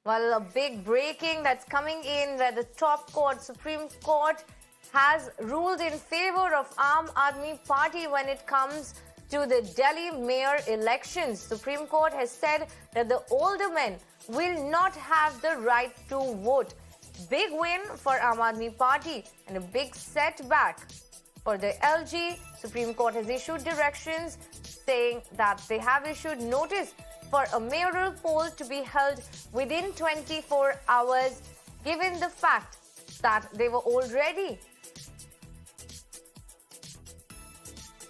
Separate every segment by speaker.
Speaker 1: Well, a big breaking that's coming in where the top court, Supreme Court, has ruled in favor of Aam Aadmi Party when it comes to the Delhi mayor elections. Supreme Court has said that the aldermen will not have the right to vote. Big win for Aam Aadmi Party and a big setback for the LG. Supreme Court has issued directions saying that they have issued notice for a mayoral poll to be held within 24 hours, given the fact that they were already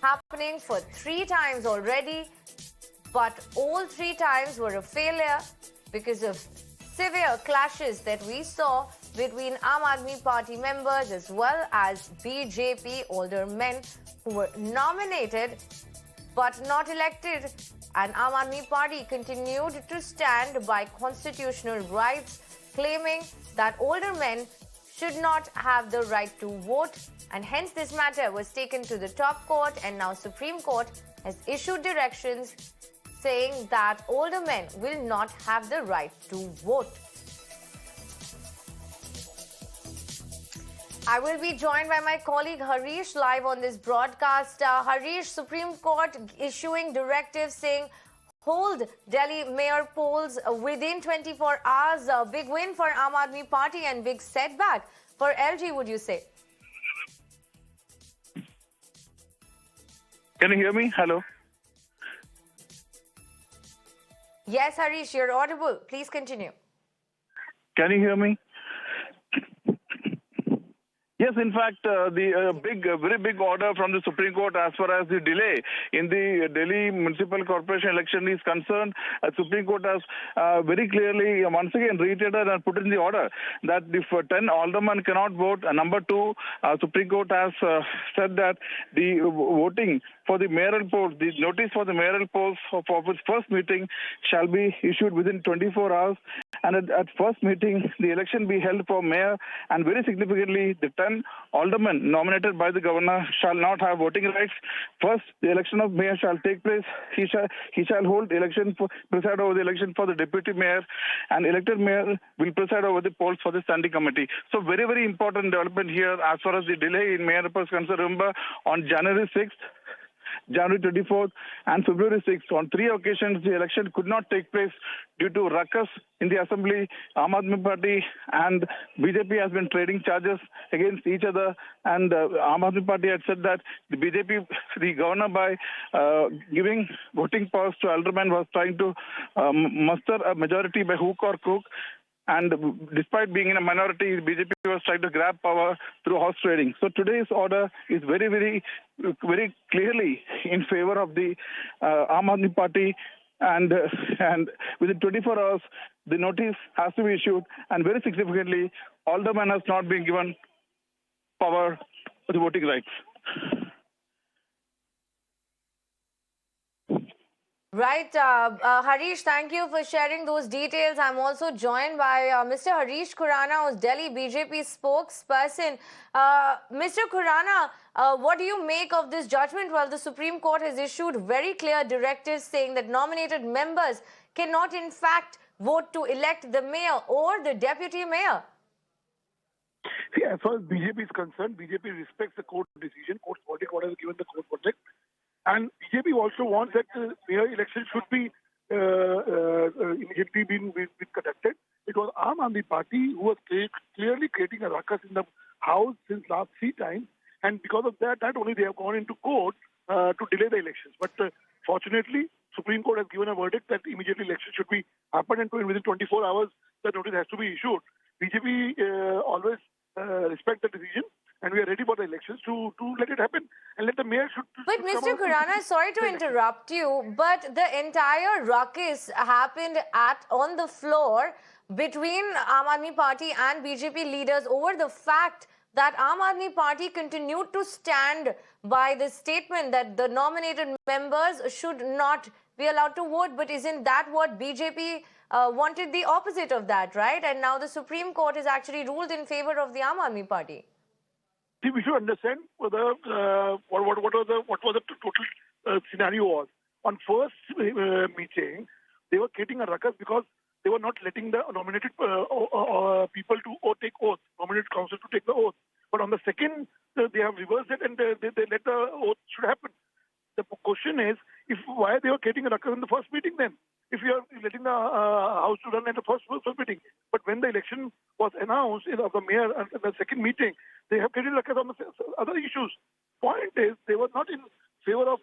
Speaker 1: happening for 3 times already, but all 3 times were a failure because of severe clashes that we saw between Aam Aadmi Party members as well as BJP aldermen who were nominated but not elected. And Aam Aadmi Party continued to stand by constitutional rights, claiming that aldermen should not have the right to vote, and hence this matter was taken to the top court, and now Supreme Court has issued directions saying that aldermen will not have the right to vote. I will be joined by my colleague Harish live on this broadcast. Harish, Supreme Court issuing directives saying hold Delhi mayor polls within 24 hours. A big win for Aam Aadmi Party and big setback for LG, would you say?
Speaker 2: Can you hear me? Hello.
Speaker 1: Yes, Harish, you're audible. Please continue.
Speaker 2: Can you hear me? Yes, in fact, very big order from the Supreme Court as far as the delay in the Delhi Municipal Corporation election is concerned. Supreme Court has very clearly once again reiterated and put in the order that if 10 aldermen cannot vote, number 2, Supreme Court has said that the voting for the mayoral polls, the notice for the mayoral polls of its first meeting shall be issued within 24 hours. And at first meeting, the election be held for mayor, and very significantly, the 10 aldermen nominated by the governor shall not have voting rights. First, the election of mayor shall take place. He shall hold election preside over the election for the deputy mayor, and elected mayor will preside over the polls for the standing committee. So very, very important development here as far as the delay in mayor polls concerned. Remember, on January 6th, January 24th and February 6th. On 3 occasions, the election could not take place due to ruckus in the assembly. Aam Aadmi Party and BJP has been trading charges against each other, and Aam Aadmi Party had said that the BJP, the governor, by giving voting powers to aldermen, was trying to muster a majority by hook or crook. And despite being in a minority, BJP was trying to grab power through horse trading. So today's order is very, very clearly in favor of the Aam Aadmi Party. And within 24 hours, the notice has to be issued. And very significantly, alderman has not been given power for the voting rights.
Speaker 1: Right. Harish, thank you for sharing those details. I'm also joined by Mr. Harish Khurana, who's Delhi BJP spokesperson. Mr. Khurana, what do you make of this judgment? Well, the Supreme Court has issued very clear directives saying that nominated members cannot, in fact, vote to elect the mayor or the deputy mayor.
Speaker 3: See, as far as BJP is concerned, BJP respects the court decision. Court has given the court verdict. And BJP also wants that the mayor election should be immediately been conducted. It was Aam Aadmi Party who was clearly creating a ruckus in the House since last 3 times. And because of that, not only they have gone into court to delay the elections. But fortunately, Supreme Court has given a verdict that immediately election should be happen, and within 24 hours, the notice has to be issued. BJP always respect the decision. And we are ready for the elections to let it happen and let the mayor should.
Speaker 1: But Mr. Khurana, sorry to interrupt you, but the entire ruckus happened on the floor between Aam Aadmi Party and BJP leaders over the fact that Aam Aadmi Party continued to stand by the statement that the nominated members should not be allowed to vote. But isn't that what BJP wanted? The opposite of that, right? And now the Supreme Court has actually ruled in favor of the Aam Aadmi Party.
Speaker 3: See, we should understand whether what was the total scenario was. On first meeting, they were creating a ruckus because they were not letting the nominated people to take oath, nominated council to take the oath. But on the second, they have reversed it and they let the oath should happen. The question is, why they were creating a ruckus in the first meeting then? If you are letting the House to run at the first meeting. But when the election was announced of the mayor and the second meeting, they have created a ruckus on the other issues. Point is, they were not in favor of...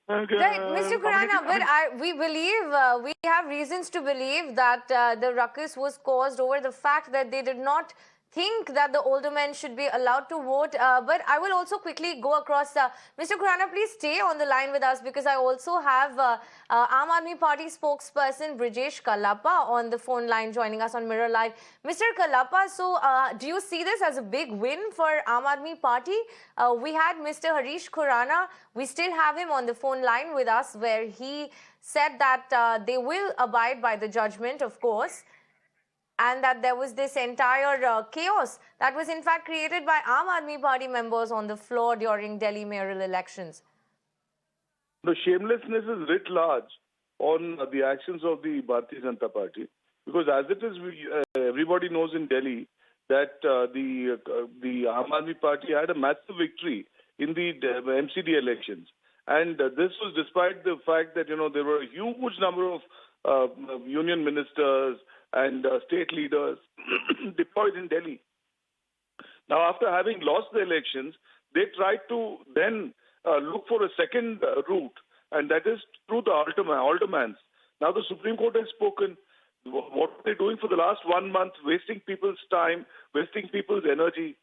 Speaker 1: Right, Mr. Khurana, but we believe, we have reasons to believe that the ruckus was caused over the fact that they did not think that the aldermen should be allowed to vote. But I will also quickly go across. Mr. Khurana, please stay on the line with us because I also have Aam Aadmi Party spokesperson Brijesh Kallappa on the phone line joining us on Mirror Live. Mr. Kallappa, so do you see this as a big win for Aam Aadmi Party? We had Mr. Harish Khurana. We still have him on the phone line with us where he said that they will abide by the judgment, of course, and that there was this entire chaos that was in fact created by Aam Aadmi Party members on the floor during Delhi mayoral elections.
Speaker 2: The shamelessness is writ large on the actions of the Bharatiya Janata Party, because as it is, everybody knows in Delhi that the Aam Aadmi Party had a massive victory in the MCD elections. And this was despite the fact that, there were a huge number of union ministers and state leaders deployed in Delhi. Now, after having lost the elections, they tried to then look for a second route, and that is through the aldermans. Now, the Supreme Court has spoken. What are they doing for the last 1 month? Wasting people's time, wasting people's energy.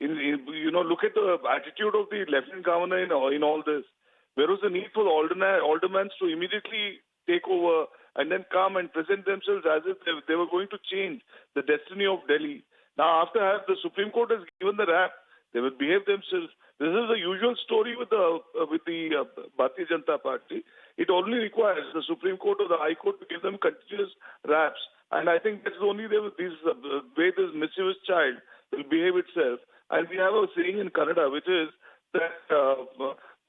Speaker 2: Look at the attitude of the Lieutenant Governor in all this. Where was the need for the aldermans to immediately take over and then come and present themselves as if they were going to change the destiny of Delhi? Now, after the Supreme Court has given the rap, they will behave themselves. This is the usual story with the Bharatiya Janata Party. It only requires the Supreme Court or the High Court to give them continuous raps. And I think that's the only way this mischievous child will behave itself. And we have a saying in Kannada, which is that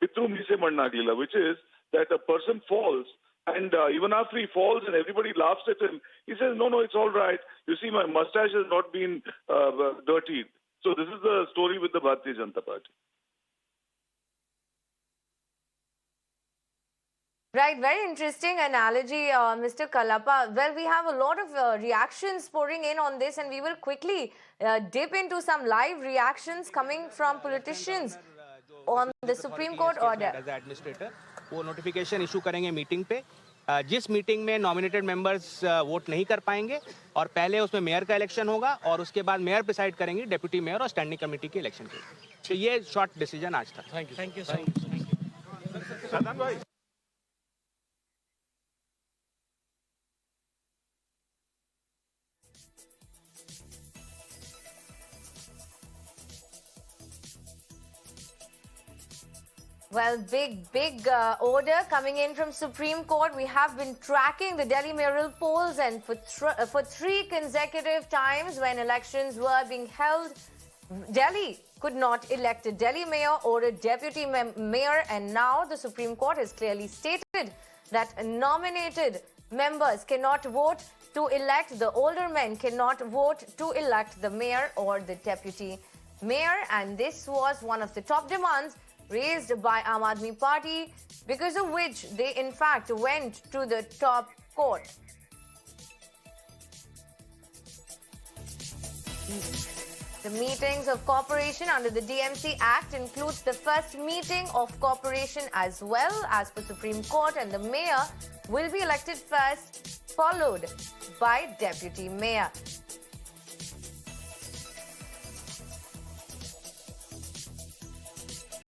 Speaker 2: Pitru mise mannagila, which is that a person falls, and even after he falls and everybody laughs at him, he says, no, it's all right. You see, my mustache has not been dirtied. So this is the story with the Bharatiya Janata Party.
Speaker 1: Right, very interesting analogy, Mr. Kallappa. Well, we have a lot of reactions pouring in on this, and we will quickly dip into some live reactions coming from politicians on the Supreme Court order.
Speaker 4: As the administrator, वो notification issue करेंगे meeting पे, जिस meeting में nominated members vote नहीं कर पाएंगे, और पहले उसमें मेयर का इलेक्शन होगा और उसके बाद मेयर डिसाइड करेंगे डेप्यूटी मेयर और स्टैंडिंग कमेटी के इलेक्शन के। तो ये शॉर्ट डिसीजन आज था। Thank you so much.
Speaker 1: Well, big order coming in from Supreme Court. We have been tracking the Delhi Mayoral Polls, and for three consecutive times when elections were being held, Delhi could not elect a Delhi mayor or a deputy mayor, and now the Supreme Court has clearly stated that nominated members cannot vote to elect, the aldermen cannot vote to elect the mayor or the deputy mayor, and this was one of the top demands raised by Aam Aadmi Party, because of which they in fact went to the top court. The meetings of corporation under the DMC Act includes the first meeting of corporation as well as per Supreme Court, and the mayor will be elected first, followed by deputy mayor.